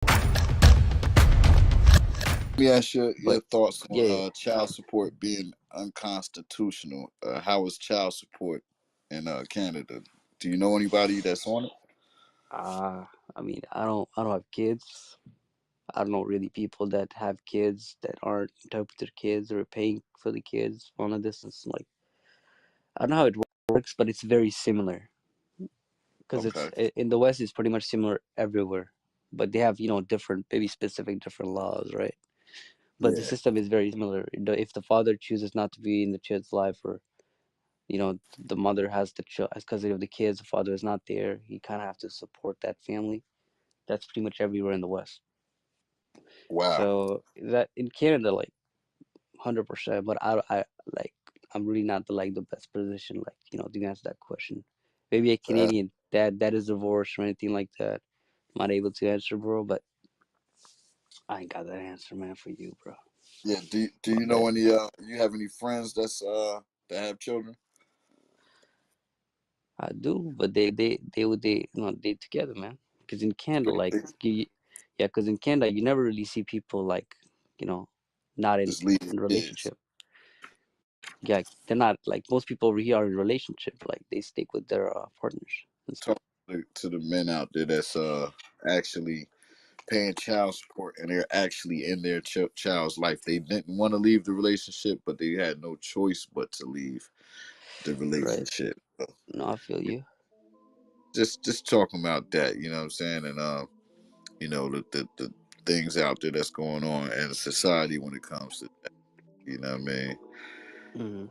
Let me ask your But thoughts on yeah, yeah. child support being unconstitutional. How is child support in Canada? Do you know anybody that's on it? I mean, I don't have kids. I don't know really people that have kids that aren't interpreted kids or paying for the kids long distance. Like, I don't know how it works, but it's very similar because Okay. in the West. It's pretty much similar everywhere, but they have different, maybe specific different laws, right? But the Yeah. system is very similar. If the father chooses not to be in the child's life, or the mother has the child because of the kids, the father is not there. He kind of have to support that family. That's pretty much everywhere in the West. Wow. So that in Canada, like 100%. But I like I'm really not the best position, like to answer that question. Maybe a Uh, Canadian that is divorced or anything like that might able to answer, bro. But I ain't got that answer, man, for you, bro. yeah. Do My you know bad. any? You have any friends that have children? I do, but they together, man. Because in Canada, like yeah, because in Canada you never really see people like you know not Just leaving in a kids. relationship. Yeah, they're not like most people over here are in a relationship. Like they stick with their partners and stuff. Talk to the men out there that's actually paying child support and they're actually in their child's life. They didn't want to leave the relationship, but they had no choice but to leave the Right. relationship. So No, I feel you. just talking about that, you know what I'm saying, and the things out there that's going on in society when it comes to that. You know what I mean? Hmm.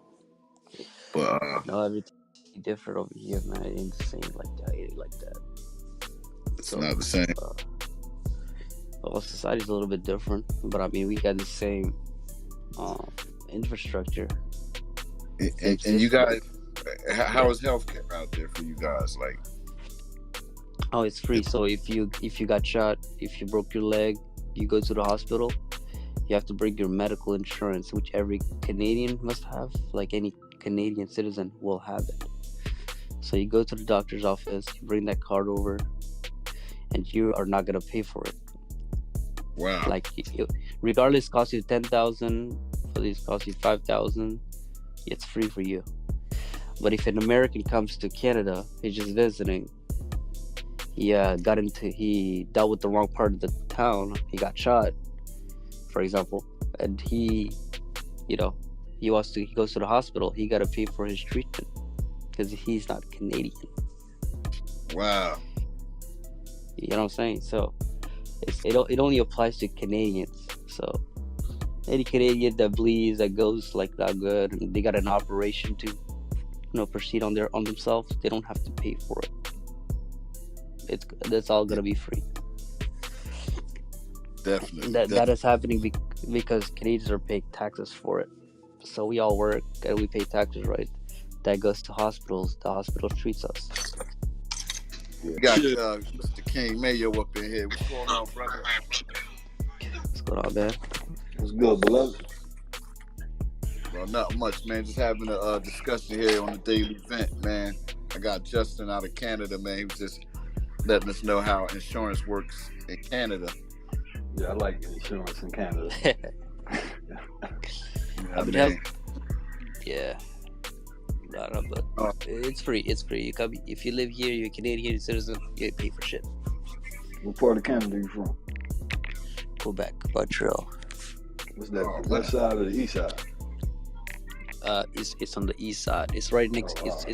But No, everything different over here, man. It ain't the same like that. It ain't like that. it's So, not the same. uh, well, society's a little bit different, but I mean, we got the same um, infrastructure, same And you system. guys, how Yeah. is healthcare out there for you guys? Like, Oh, it's free. it, So if you got shot, if you broke your leg, you go to the hospital. You have to bring your medical insurance, which every Canadian must have. Like any Canadian citizen will have it. So you go to the doctor's office, you bring that card over, and you are not gonna pay for it. wow, Like regardless, cost you 10,000. For these cost you 5,000. It's free for you. But if an American comes to Canada, he's just visiting. He dealt with the wrong part of the town. He got shot, for example, and you know, he goes to the hospital. He got to pay for his treatment because he's not Canadian. wow, You know what I'm saying? So it only applies to Canadians. So any Canadian that bleeds, that goes like that good, and they got an operation to proceed on themselves, they don't have to pay for it. That's all yeah, gonna be free. And definitely, that is happening because Canadians are paying taxes for it. So we all work and we pay taxes, right? That goes to hospitals. The hospital treats us. yeah. We got Mr. King Mayo up in here. What's going on, brother? What's going on, man? What's good, beloved? Well, not much, man. Just having a discussion here on the daily event, man. I got Justin out of Canada, man. He was just letting us know how insurance works in Canada. Yeah, I like insurance in Canada. You know what I I mean, health. mean? Yeah, I don't know, but Uh, it's free. It's free. You come if you live here. You're a Canadian citizen. You pay for shit. What part of Canada you from? Quebec, Montreal. What's that? oh The man, west side or the east side? It's on the east side. It's right Oh, next. all right.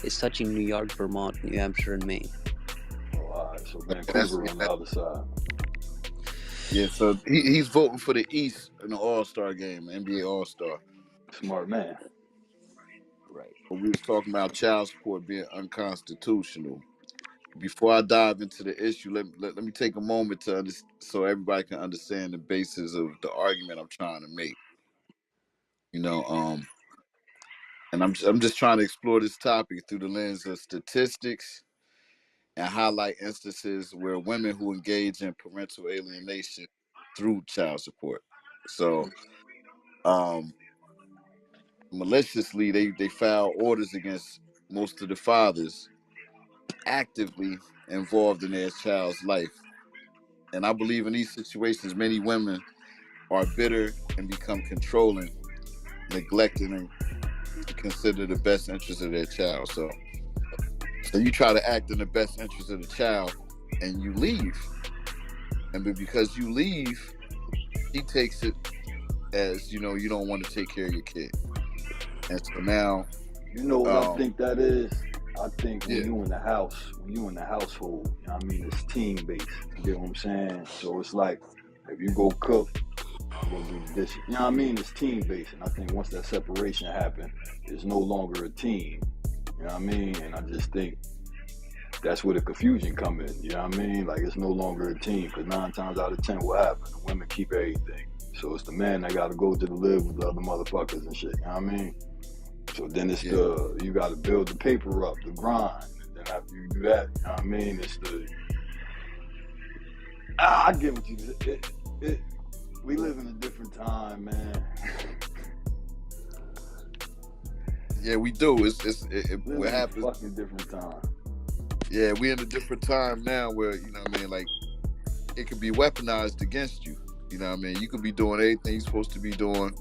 It's touching New York, Vermont, New Hampshire, and Maine. Oh, all right. So that's Vancouver on the other side. yeah. So he's voting for the East in the All Star game, NBA All Star. Smart man. Right. But we was talking about child support being unconstitutional. Before I dive into the issue, let me take a moment to so everybody can understand the basis of the argument I'm trying to make. You know, and I'm just trying to explore this topic through the lens of statistics and highlight instances where women who engage in parental alienation through child support. So, um, maliciously, they file orders against most of the fathers actively involved in their child's life. And I believe in these situations, many women are bitter and become controlling, neglecting and to consider the best interest of their child. So you try to act in the best interest of the child and you leave. And because you leave, he takes it as, you don't want to take care of your kid. And so now, You know what I think that is? I think when yeah, you in the house, when you in the household, you know what I mean, it's team based. You get what I'm saying? So it's like if you go cook, I'm gonna do the dishes. You know what I mean? It's team based. And I think once that separation happens, it's no longer a team. You know what I mean? And I just think that's where the confusion come in. You know what I mean? Like it's no longer a team because 9 times out of 10, what happens? The women keep everything. So it's the man that got to go to the live with the other motherfuckers and shit. You know what I mean? So then it's yeah, you got to build the paper up, the grind. And then after you do that, you know what I mean? It's I get what you said. We live in a different time, man. yeah, we do. We What live in a happens? fucking different time. Yeah, we in a different time now where, what I mean, like it could be weaponized against you. You know what I mean? You could be doing everything you're supposed to be doing.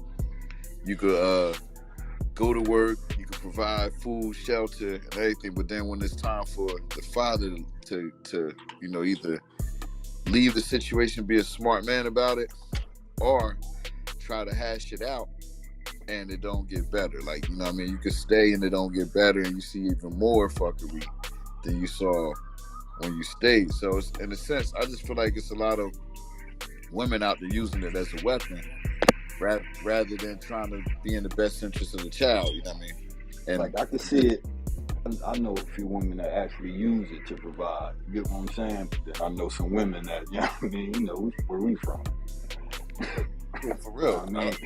You could go to work, you could provide food, shelter, and everything. But then when it's time for the father to either leave the situation, be a smart man about it, or try to hash it out and it don't get better. Like, what I mean? You could stay and it don't get better and you see even more fuckery than you saw when you stayed. So it's, in a sense, I just feel like it's a lot of women out there using it as a weapon rather than trying to be in the best interest of the child. You know what I mean? And Like I can see it. I know a few women that actually use it to provide. You get what I'm saying? But then I know some women that, you know what I mean? You know where we from. yeah, for You know real. what I mean?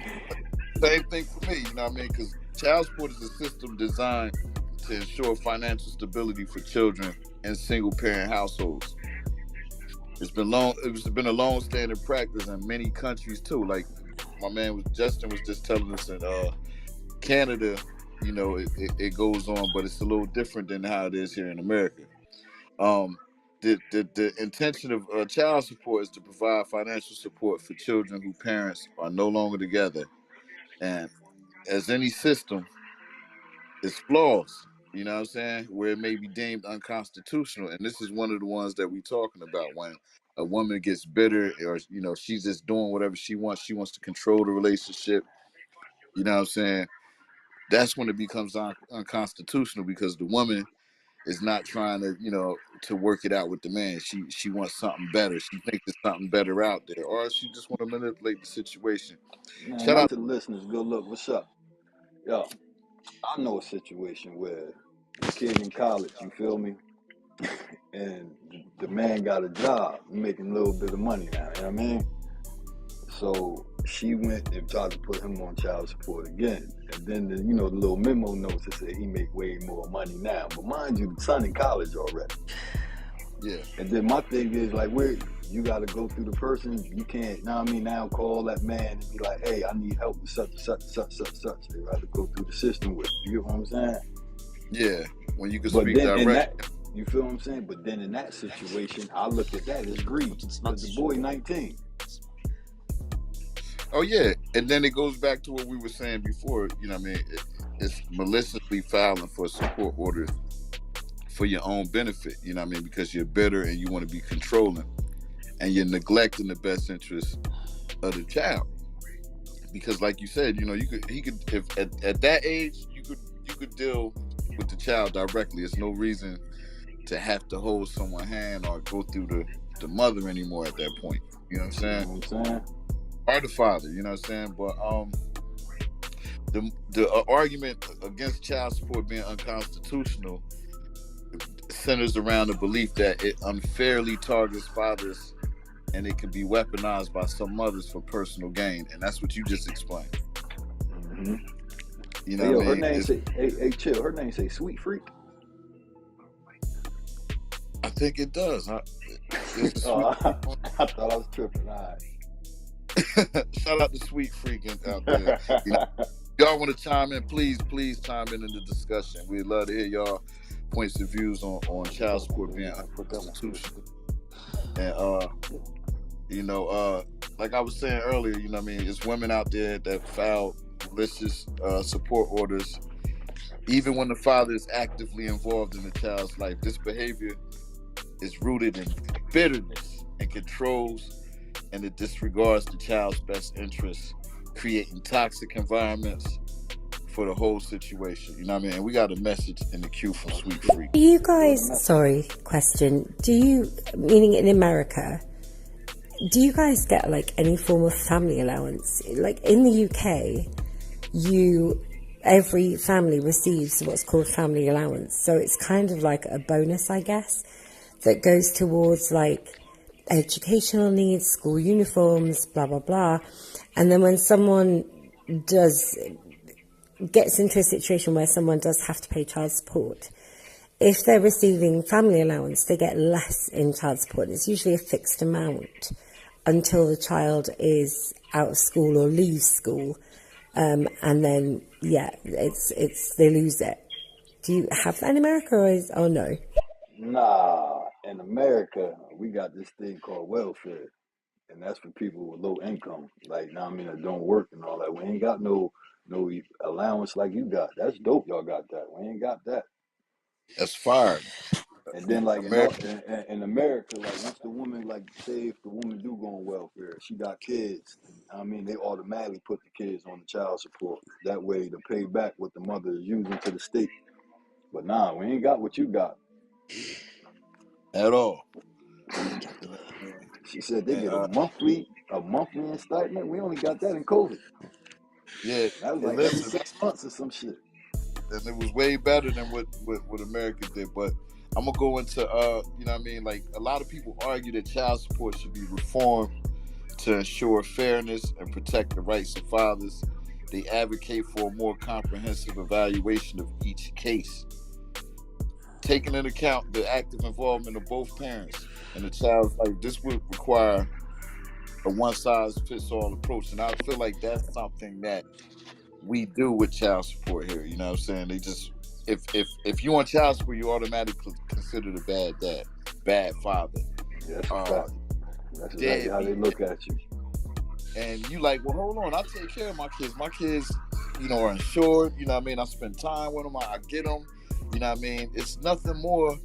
Same thing for me. You know what I mean? Because child support is a system designed to ensure financial stability for children in single parent households. It's been a long standing practice in many countries too. Like my man Justin was just telling us in Canada, it goes on, but it's a little different than how it is here in America. Um, the intention of child support is to provide financial support for children whose parents are no longer together, and as any system, it's flaws. You know what I'm saying? Where it may be deemed unconstitutional, and this is one of the ones that we're talking about when a woman gets bitter, or she's just doing whatever she wants. She wants to control the relationship. You know what I'm saying? That's when it becomes unconstitutional because the woman is not trying to work it out with the man. She wants something better. She thinks there's something better out there, or she just want to manipulate the situation. Man, Shout not out. to the listeners. Good look. What's up? Yo, I know a situation where the kid in college, you feel me? And the man got a job, making a little bit of money now, you know what I mean? So she went and tried to put him on child support again. And then, the little memo notes that said he make way more money now. But mind you, the son in college already. Yeah, And then my thing is, like, where you got to go through the person. You can't, now I mean, now call that man and be like, hey, I need help with such and such and such and such. They rather go through the system with you. Get what I'm saying? yeah. When you can But speak then in direct. that, you feel what I'm saying? But then in that situation, I look at that as greed. Because the boy 19. Oh yeah, and then it goes back to what we were saying before. You know what I mean? It's maliciously filing for support orders for your own benefit. You know what I mean? Because you're bitter and you want to be controlling, and you're neglecting the best interest of the child. Because, like you said, he could, if at that age, you could deal with the child directly. There's no reason to have to hold someone's hand or go through the mother anymore at that point. You know what I'm You saying? know what I'm saying? Or the father. You know what I'm saying? But the argument against child support being unconstitutional centers around the belief that it unfairly targets fathers and it can be weaponized by some mothers for personal gain, and that's what you just explained. Mm-hmm. You Hey, know what yo, I her mean? name say, hey, chill. Her name say Sweet Freak. I think it does. There's a Oh, sweet freak I thought I was tripping. All shout out to sweet freaking out there. You know, right. y'all want to chime in? Please chime in the discussion. We'd love to hear y'all points of views on child support being Put that one. unconstitutional. And You know, like I was saying earlier, you know what I mean, it's women out there that file malicious support orders even when the father is actively involved in the child's life. This behavior is rooted in bitterness and controls, and it disregards the child's best interests, creating toxic environments for the whole situation. You know what I mean? And we got a message in the queue from Sweet Freak. Do you guys, sorry, question, do you, meaning in America, do you guys get like any form of family allowance? Like in the UK, every family receives what's called family allowance. So it's kind of like a bonus, I guess, that goes towards like educational needs, school uniforms, blah, blah, blah. And then when someone gets into a situation where someone does have to pay child support, if they're receiving family allowance, they get less in child support. It's usually a fixed amount until the child is out of school or leaves school. And then, yeah, it's they lose it. Do you have that in America or no? Nah, in America, we got this thing called welfare, and that's for people with low income. Like, now I mean, that don't work and all that. We ain't got no allowance like you got. That's dope. Y'all got that. We ain't got that. That's fire. And then like in, America. in America, like once the woman, like say if the woman do go on welfare, she got kids. I mean, they automatically put the kids on the child support. That way to pay back what the mother is using to the state. But nah, we ain't got what you got. At all. She said they And get a monthly installment. We only got that in COVID. yeah, That was and like every listen, 6 months or some shit. and it was way better than what America did. But I'm gonna go into you know what I mean, like a lot of people argue that child support should be reformed to ensure fairness and protect the rights of fathers. They advocate for a more comprehensive evaluation of each case, taking into account the active involvement of both parents in the child's life. This would require a one size fits all approach, and I feel like that's something that we do with child support here. You know what I'm saying? They just if you want child support, you automatically considered a bad dad, bad father, Yeah, that's a uh, fact. That's exactly how they deadbeat. look at you. And you like, well, hold on, I take care of my kids. My kids, you know, are insured. You know what I mean? I spend time with them. I get them. You know what I mean? It's nothing more,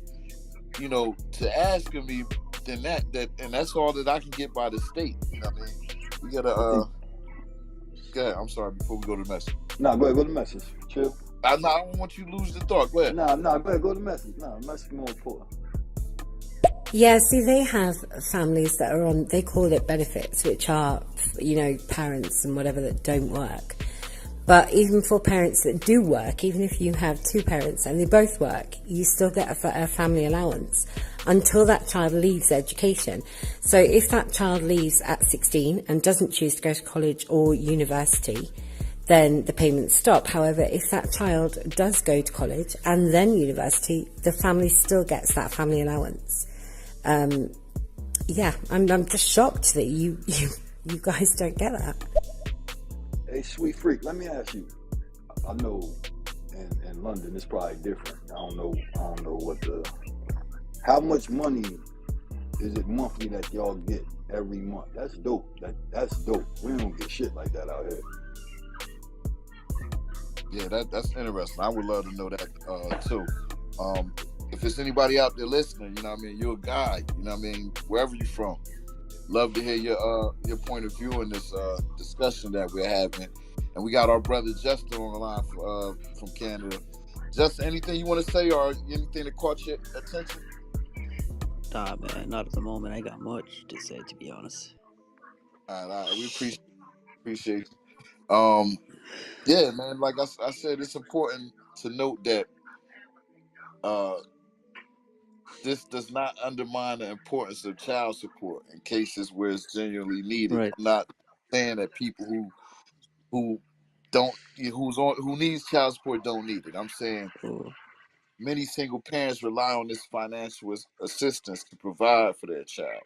you know, to ask of me than that. And that's all that I can get by the state. You know what I mean? We gotta. I think. Go ahead. I'm sorry. Before we go to the message, Nah, go ahead. Go to the message. Chill. I don't want you to lose the thought. Go ahead. Nah. Go ahead. Go to the message. Nah, message more important. Yeah, see, they have families that are on, they call it benefits, which are, parents and whatever that don't work. But even for parents that do work, even if you have two parents and they both work, you still get a family allowance until that child leaves education. So if that child leaves at 16 and doesn't choose to go to college or university, then the payments stop. However, if that child does go to college and then university, the family still gets that family allowance. I'm just shocked that you guys don't get that. Hey, Sweet Freak, let me ask you. I know in London it's probably different. I don't know how much money is it monthly that y'all get every month? That's dope. That's dope. We don't get shit like that out here. Yeah, that's interesting. I would love to know that too. If it's anybody out there listening, you know what I mean, you're a guy, you know what I mean, wherever you're from. Love to hear your point of view in this discussion that we're having. And we got our brother Justin on the line from Canada. Justin, anything you want to say or anything that caught your attention? Nah, man, not at the moment. I got much to say, to be honest. All right, we appreciate yeah, man, like I said, it's important to note that uh, this does not undermine the importance of child support in cases where it's genuinely needed. Right. I'm not saying that people who don't who needs child support don't need it. I'm saying Cool. many single parents rely on this financial assistance to provide for their child,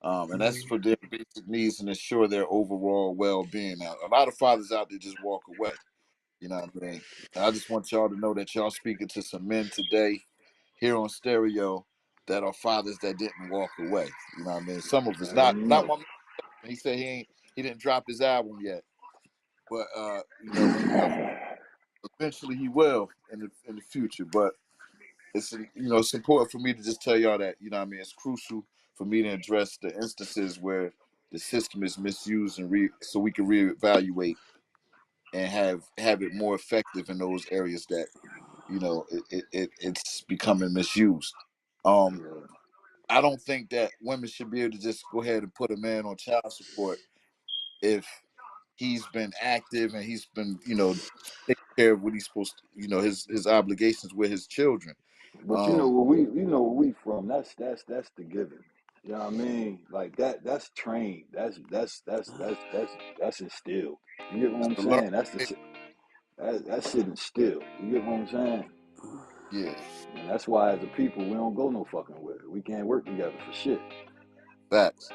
and that's for their basic needs and ensure their overall well-being. Now, a lot of fathers out there just walk away. You know what I mean? And I just want y'all to know that y'all speaking to some men today here on stereo. that are fathers that didn't walk away. You know what I mean? Some of us, Hell not no. my man. He said he didn't drop his album yet, but you know, eventually he will in the future. But it's it's important for me to just tell y'all that, you know what I mean, it's crucial for me to address the instances where the system is misused and so we can reevaluate and have it more effective in those areas that it's becoming misused. Um, Yeah. I don't think that women should be able to just go ahead and put a man on child support if he's been active and he's been, taking care of what he's supposed to, his obligations with his children. But Um, you know where we from. That's the given. You know what I mean? Like that's trained. That's instilled. You get what that's I'm the learn. saying? That shit instilled. You get what I'm saying? Yeah, And that's why as a people we don't go no fucking with it. We can't work together for shit. facts.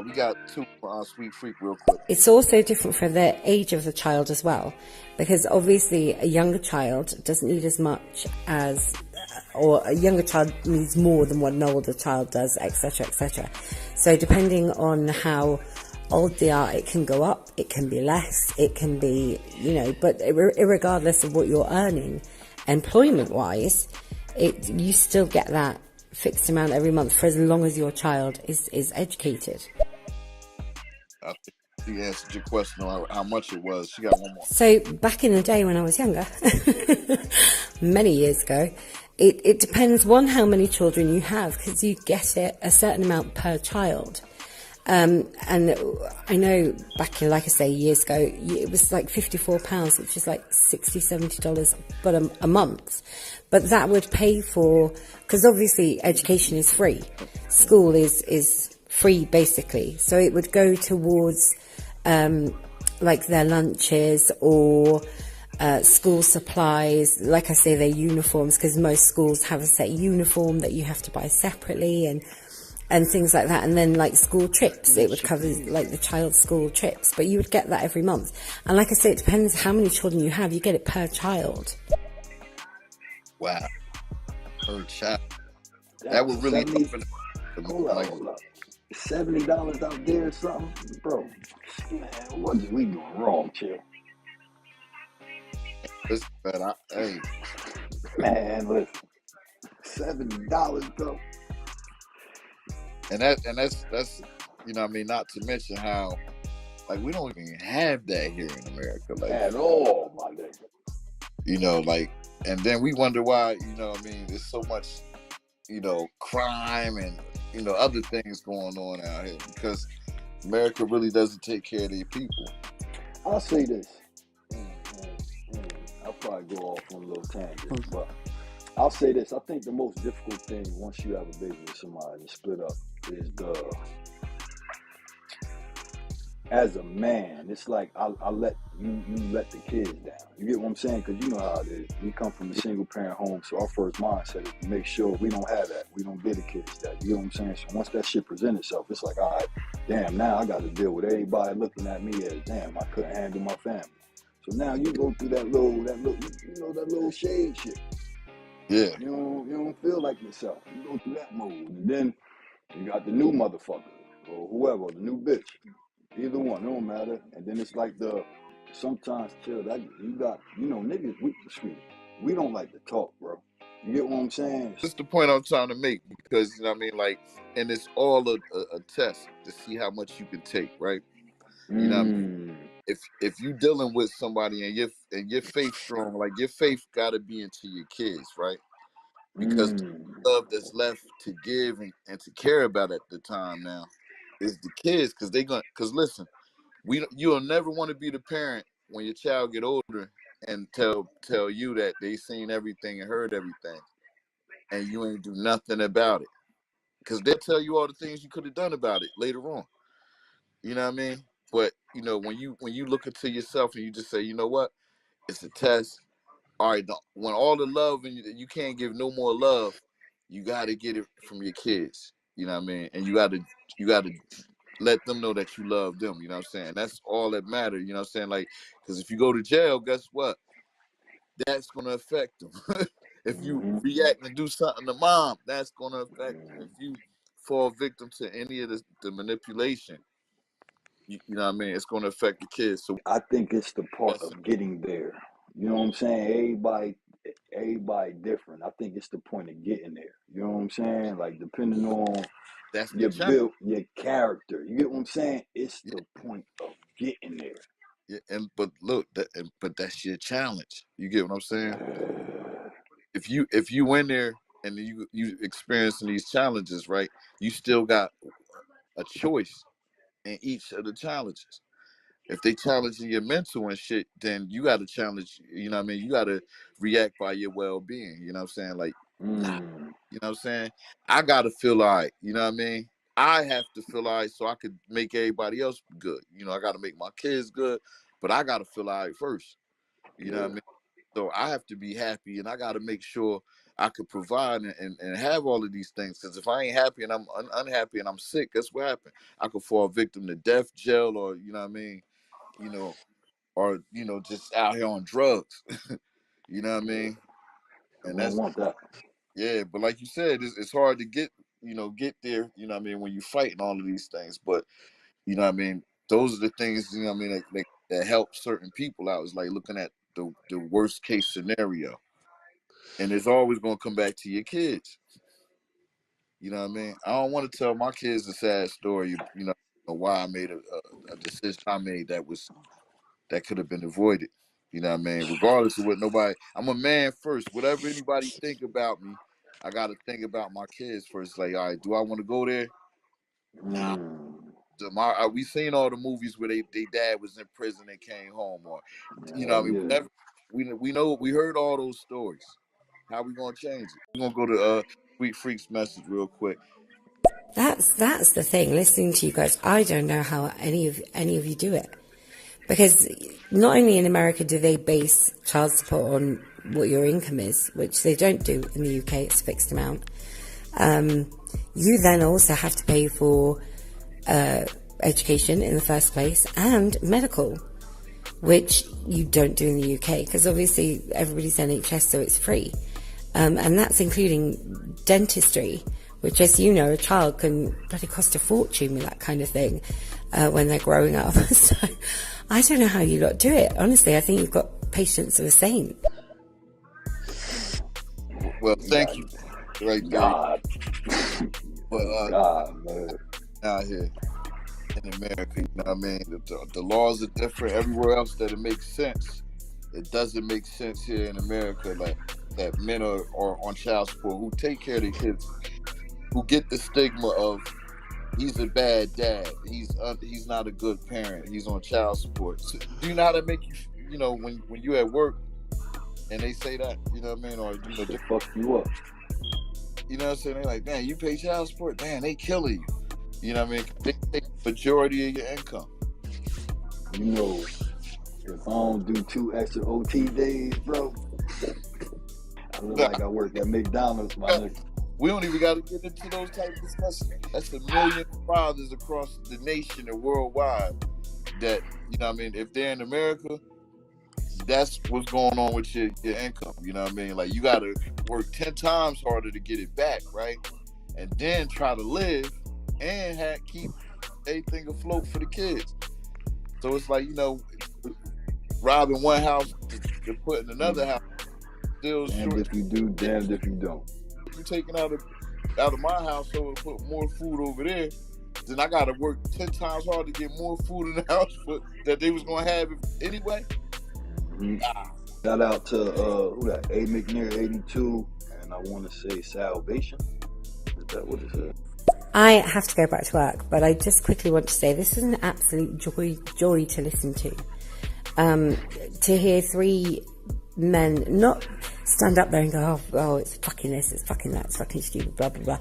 We got two Sweet Freak real quick. It's also different for the age of the child as well, because obviously a younger child doesn't need as much as, or a younger child needs more than what an older child does, etc., etc. So depending on how old they are, it can go up, it can be less, it can be, but irregardless of what you're earning, employment-wise, you still get that fixed amount every month for as long as your child is educated. I think she answered your question on how much it was. She got one more. So back in the day when I was younger, many years ago, it depends on how many children you have, because you get it a certain amount per child. And I know back in, like I say, years ago, it was like £54, which is like $60, $70 but a month. But that would pay for, because obviously education is free. School is free basically. So it would go towards like their lunches or school supplies, like I say, their uniforms, because most schools have a set uniform that you have to buy separately, and things like that. And then like school trips, it would cover like the child's school trips, but you would get that every month. And like I say, it depends how many children you have, you get it per child. Wow, per child. That Damn, would really 70. open the Hold up, like hold up. $70 out there or something, bro. Man, what is we doing wrong, chill? this. But hey, Man, listen, $70, bro. and that's what I mean. Not to mention how like we don't even have that here in America. Like At all, my nigga. like, and then we wonder why what I mean there's so much crime and other things going on out here because America really doesn't take care of their people. I'll say this. I'll probably go off on a little tangent, but I'll say this. I think the most difficult thing once you have a baby with somebody and split up is as a man, it's like I let you let the kids down. You get what I'm saying? Because you know how it is. We come from a single parent home, so our first mindset is to make sure we don't have that. We don't get the kids that. You get what I'm saying? So once that shit presents itself, it's like, all right, damn, now I got to deal with everybody looking at me as, damn, I couldn't handle my family. So now you go through that little shade shit. Yeah, You don't feel like yourself. You go through that mode, and then you got the new motherfucker or whoever, the new bitch. Either one, it don't matter. And then it's like sometimes chill that you got, niggas, we don't like to talk, bro. You get what I'm saying? this is the point I'm trying to make because what I mean like, and it's all a test to see how much you can take, right? What I mean? Mm, If you dealing with somebody and your faith strong, like your faith got to be into your kids, right? Because the mm, love that's left to give and to care about at the time now is the kids because because listen, you'll never want to be the parent when your child get older and tell you that they seen everything and heard everything and you ain't do nothing about it because they'll tell you all the things you could have done about it later on. You know what I mean? But when you look into yourself and you just say, you know what, it's a test. All right, when all the love and you can't give no more love, you got to get it from your kids. You know what I mean? And you got to let them know that you love them. You know what I'm saying? That's all that matters. You know what I'm saying? Like, because if you go to jail, guess what? That's gonna affect them. If you Mm-hmm. react and do something to mom, that's gonna affect you. If you fall victim to any of the manipulation, you know what I mean, it's gonna affect the kids. So I think it's the part that's of getting there. You know what I'm saying? Everybody different. I think it's the point of getting there. You know what I'm saying? Like depending on that's the your challenge. build, your character. You get what I'm saying? It's Yeah, the point of getting there. yeah, and but look, but that's your challenge. You get what I'm saying? If you in there and you experiencing these challenges, right? You still got a choice in each of the challenges. If they challenging your mental and shit, then you got to challenge. You know what I mean? You got to react by your well being. You know what I'm saying? Like, nah, Mm, you know what I'm saying? I got to feel all right. You know what I mean? I have to feel all right so I could make everybody else good. You know, I got to make my kids good, but I got to feel all right first. You know what I yeah. mean? So I have to be happy, and I got to make sure I could provide and have all of these things. Because if I ain't happy and I'm unhappy and I'm sick, that's what happened. I could fall victim to death, jail, or you know what I mean? You know, or just out here on drugs. You know what I Yeah. mean? We And don't that's want that. yeah. But like you said, it's hard to get there. You know what I mean? When you fighting all of these things, but you know what I mean. Those are the things you know what I mean that help certain people out. Is like looking at the worst case scenario, and it's always gonna come back to your kids. You know what I mean? I don't want to tell my kids a sad story. You know why I made a decision I made that could have been avoided. You know what I mean? Regardless of what nobody, I'm a man first. Whatever anybody think about me, I got to think about my kids first. Like, all right, do I want to go there? Nah. Mm, We seen all the movies where they dad was in prison and came home, or you know, hell what I mean, yeah. whatever. We know we heard all those stories. How we gonna change it? We gonna go to Sweet Freak's message real quick. That's the thing. Listening to you guys, I don't know how any of you do it, because not only in America do they base child support on what your income is, which they don't do in the UK. It's a fixed amount. You then also have to pay for education in the first place and medical, which you don't do in the UK because obviously everybody's NHS, so it's free. And that's including dentistry, which, as you know, a child can bloody cost a fortune with that kind of thing when they're growing up. So I don't know how you lot do it. Honestly, I think you've got patience of a saint. Well, We thank got you right there. God. But That's God, man. out here in America, you know what I mean? The laws are different everywhere else that it makes sense. It doesn't make sense here in America, like that men are on child support who take care of their kids, who get the stigma of he's a bad dad, he's not a good parent, he's on child support. So, do you know how that make you? You know when you at work and they say that, you know what I mean, or Shit fuck you up. you know what I'm saying? They're like, man, you pay child support, man, they killing you. You know what I mean? They take the majority of your income. You know, if I don't do 2 extra OT days, bro, I look Nah, like I work at McDonald's, my nigga. we don't even got to get into those type of discussions. That's a million fathers across the nation and worldwide that, you know what I mean, if they're in America, that's what's going on with your income. You know what I mean? Like you got to work 10 times harder to get it back, right? And then try to live and keep everything afloat for the kids. So it's like, robbing one house to put in another house, still Damned short. if you do, damned if you don't. You taking out of my household to put more food over there, then I got to work 10 times hard to get more food in the house that they was gonna have anyway. Mm-hmm. Shout out to who that? A McNair 82, and I want to say Salvation. Is that what it said? I have to go back to work, but I just quickly want to say this is an absolute joy to listen to. To hear three men not stand up there and go, oh, it's fucking this, it's fucking that, it's fucking stupid, blah, blah, blah,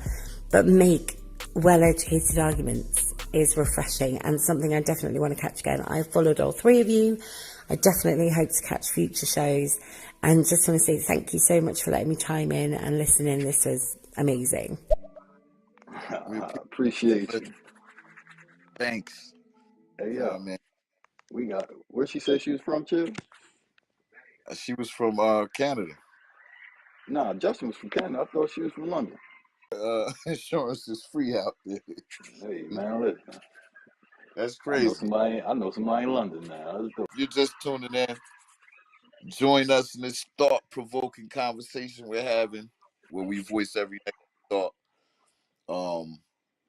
but make well-educated arguments is refreshing and something I definitely want to catch again. I followed all three of you. I definitely hope to catch future shows and just want to say thank you so much for letting me chime in and listen in. This was amazing. We Appreciate appreciate you. thanks. Hey, You know yo, what I mean? we got where she said she was from, Chill? She was from Canada. Nah, Justin was from Canada. I thought she was from London. Insurance is free out there. Hey man, listen. That's I know crazy. somebody. I know somebody in London now. Let's do If you're just tuning in, join us in this thought-provoking conversation we're having, where we voice every negative thought, um,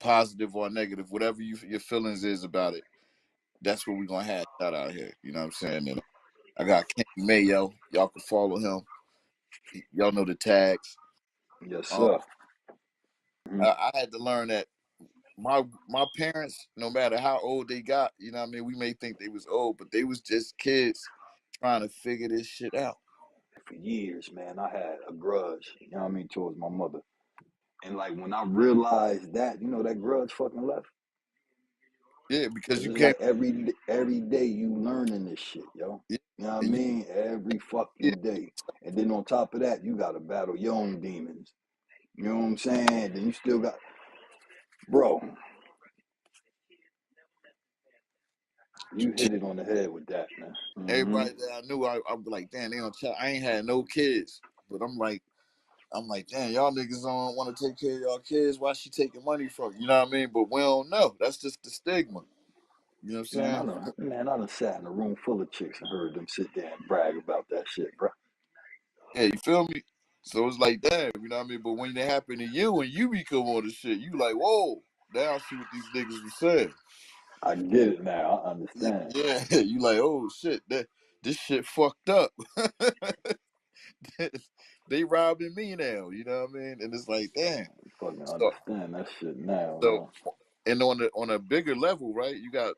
positive or negative, whatever your feelings is about it. That's what we're gonna hash out out here. You know what I'm saying? And I got Kenny Mayo. Y'all can follow him. Y'all know the tags. it. Yes, Um, sir. Mhm. I had to learn that my parents, no matter how old they got, you know what I mean, we may think they was old, but they was just kids trying to figure this shit out. For years, man, I had a grudge. You know what I mean, towards my mother. And like when I realized that, that grudge fucking left. Yeah, because Cause you it's can't. like every day you learning this shit, yo. Yeah, You know what I and mean? Every yeah, fucking day. And then on top of that, you gotta battle your own demons. You know what I'm saying? Then you still got, bro. You hit it on the head with that, man. everybody that I knew, I'd be like, damn, they on chat. I ain't had no kids, but I'm like, damn, y'all niggas don't want to take care of y'all kids. Why she taking money from you? You know what I mean? But we don't know. That's just the stigma. You know what I'm Man, saying? I done sat in a room full of chicks and heard them sit there and brag about that shit, bro. Yeah, you feel me? So it's like, damn, you know what I mean? But when it happen to you and you become on the shit, you like, whoa, now I see what these niggas was saying. I get it now. I Yeah, understand. yeah. You like, oh shit, this shit fucked up. They robbing me now, you know what I mean? And it's like, damn. I fucking So understand that shit now, so yo. and on a bigger level, right? You got,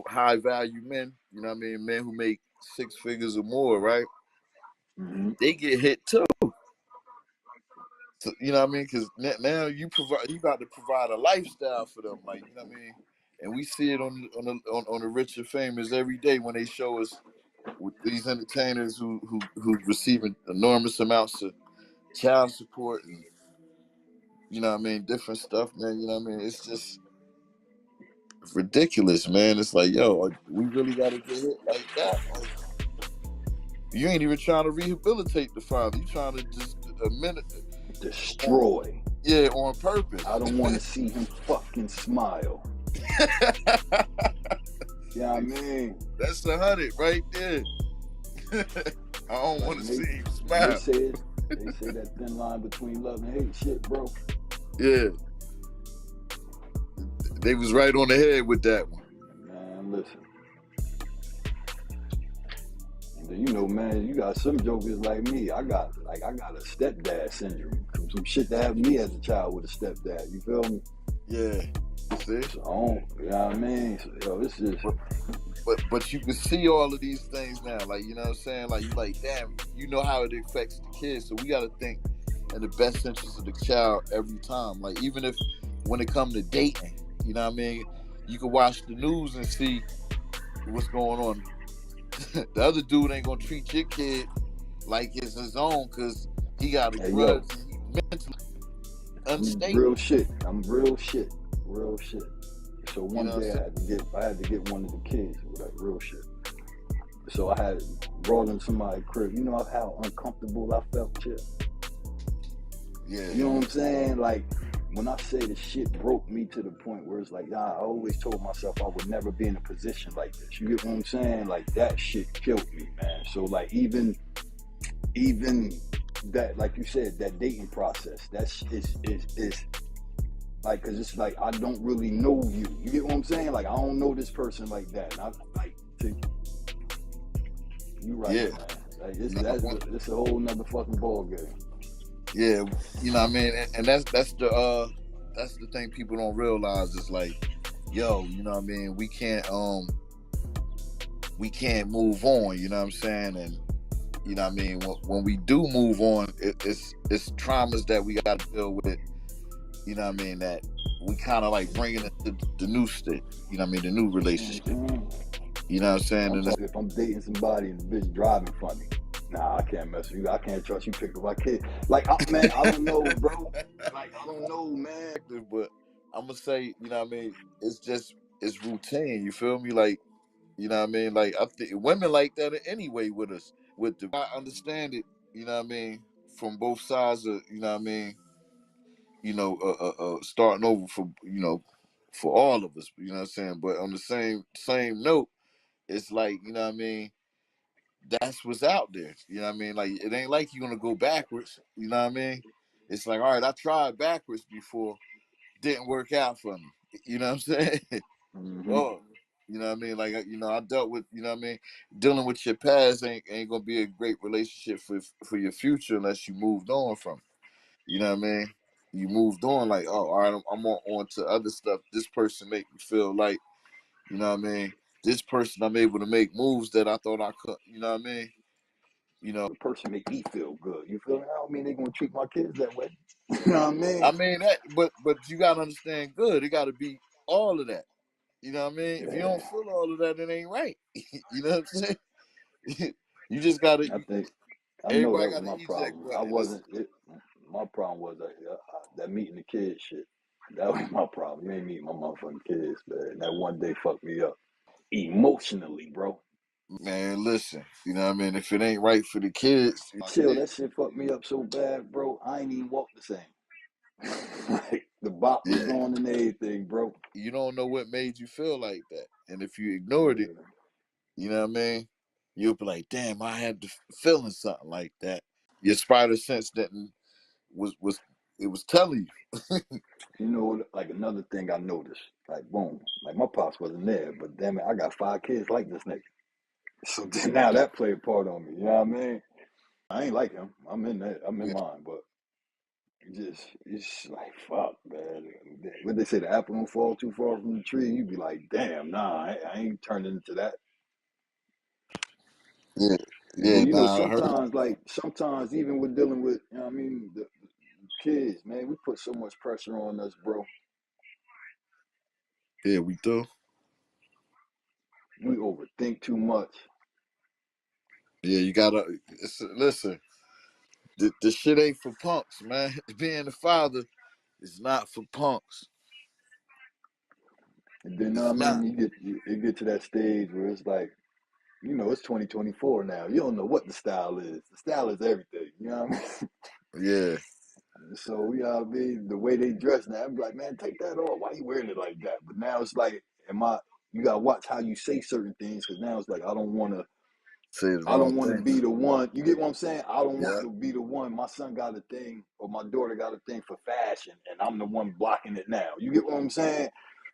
high value men, you know what I mean, men who make six figures or more, right? Hmm. They get hit too. So, you know what I mean? Because now you got to provide a lifestyle for them, like, you know what I mean. And we see it on the rich and famous every day when they show us with these entertainers who receiving enormous amounts of child support and, you know what I mean, different stuff, man. You know what I mean? It's just ridiculous, man. It's like, yo, we really got to get hit like that. Like, you ain't even trying to rehabilitate the father. You trying to just a minute, on, Destroy. yeah, on purpose. I don't want to see him fucking smile. Yeah, I mean, That's 100 right there. I don't like want to see him they smile. say it, they say that thin line between love and hate, shit, bro. Yeah, they was right on the head with that one. Man, listen. And then, man, you got some jokers like me. I got a stepdad syndrome. Some shit that happened to me as a child with a stepdad. You feel me? Yeah, see, So I don't, you know what I mean? So, yo, this is but but you can see all of these things now. Like, you know what I'm saying? Like, you like, damn, you know how it affects the kids. So we got to think in the best interest of the child every time. Like, even if when it come to dating, you know what I mean? You can watch the news and see what's going on. The other dude ain't gonna treat your kid like it's his own because he got a hey yo, grudge and he mentally I'm real unstable. shit. I'm real shit. Real shit. So You one know what I'm day saying? I had to get one of the kids with that real shit. So I had brought in somebody's crib. You know how uncomfortable I felt, shit. Yeah, You know what I'm saying? Like when I say the shit broke me to the point where it's like, nah, I always told myself I would never be in a position like this. You get what I'm saying? Like that shit killed me, man. So like even that, like you said, that dating process, that's is like, cause it's like I don't really know you. You get what I'm saying? Like I don't know this person like that. And I like to, you right, yeah. man. Like You know, it's a whole nother fucking ball game. yeah. You know what I mean? And that's the thing people don't realize is like, yo, you know what I mean? We can't move on. You know what I'm saying? And you know what I mean? When we do move on, it's traumas that we got to deal with. You know what I mean? That we kind of like bringing it to the new state. You know what I mean? The new You know what relationship. I'm saying? You know what I'm saying? I'm And talking if I'm dating somebody and the bitch driving funny. Nah, I can't mess with you. I can't trust you pick up my kid. Like, man, I don't know, bro. Like, I don't know, man. but I'm gonna say, you know what I mean? It's routine. You feel me? Like, you know what I mean? Like, I think women like that anyway with us. With the I understand it. You know what I mean? from both sides of, you know what I mean, starting over for, for all of us, you know what I'm saying? But on the same note, it's like, you know what I mean, that's what's out there. You know what I mean? Like it ain't like you're gonna go backwards, you know what I mean? It's like, all right, I tried backwards before, didn't work out for me. You know what I'm saying? Mm-hmm. Oh, you know what I mean? Like, I dealt with, you know what I mean? Dealing with your past ain't gonna be a great relationship for your future unless you moved on from it. You know what I mean? You moved on, like, oh, all right, I'm on to other stuff. This person make me feel like, you know what I mean? This person, I'm able to make moves that I thought I could. You know what I mean? You know, The person make me feel good. You feel me? I don't mean they gonna treat my kids that way. You know what I mean? I mean that, but you gotta understand. Good, it got to be all of that. You know what I mean? If you don't Yeah. feel all of that, it ain't right. You know what I'm saying? You just gotta. I think I know Everybody that was got an my eject problem. I button. It's wasn't. My problem was that meeting the kids shit. That was my problem. You ain't meeting my motherfucking kids, man. That one day fucked me up emotionally, bro. man. Listen, you know what I mean. If it ain't right for the kids, Chill, that shit fucked me up so bad, bro. I ain't even walk the same. Like the bop was yeah, gone and everything, bro. you don't know what made you feel like that, and if you ignored it, Yeah. you know what I mean. You'll be like, damn, I had the feeling something like that. Your spider sense didn't was it was telling you. You know, like another thing I noticed, like boom, like my pops wasn't there, but damn it, I got 5 kids like this nigga. So then now that played a part on me. You know what I mean? I ain't like him. I'm in that. I'm in Yeah, mine, but it's like fuck, man. What they say, the apple don't fall too far from the tree. You be like, damn, nah, I ain't turning into that. yeah, And then yeah. you know, Nah, I heard. sometimes even with dealing with, you know what I mean, the kids, man, we put so much pressure on us, bro. Yeah, we do. We overthink too much. Yeah, you gotta listen. The shit ain't for punks, man. Being a father is not for punks. And then, I It's mean, not. it get to that stage where it's like, you know, it's 2024 now. You don't know what the style is. The style is everything. You know what I mean? Yeah, So, you know what I mean? The way they dress now, I'm like, man, take that off. Why you wearing it like that? But now it's like, you gotta watch how you say certain things because now it's like, say the I wrong don't want to be things. the one. You get what I'm saying? I don't want Yeah, to be the one. My son got a thing or my daughter got a thing for fashion and I'm the one blocking it now. You get what I'm saying?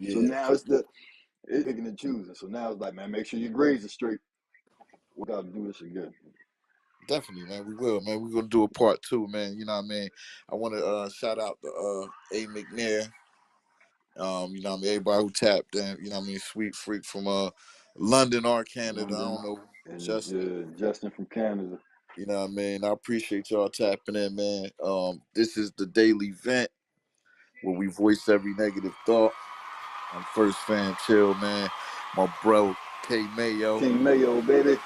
So yeah, now it's picking and choosing. So now it's like, man, make sure your grades are straight. We gotta do this again. definitely, man. We will, man. We're gonna do a part two, man. You know what I mean? I want to shout out to A McNair. You know what I mean? Everybody who tapped in. You know what I mean? Sweet freak from London or Canada. I London don't know, and Justin. Justin from Canada. You know what I mean? I appreciate y'all tapping in, man. This is the daily vent where we voice every negative thought. I'm first fan chill, man. My bro K Mayo. King Mayo, baby.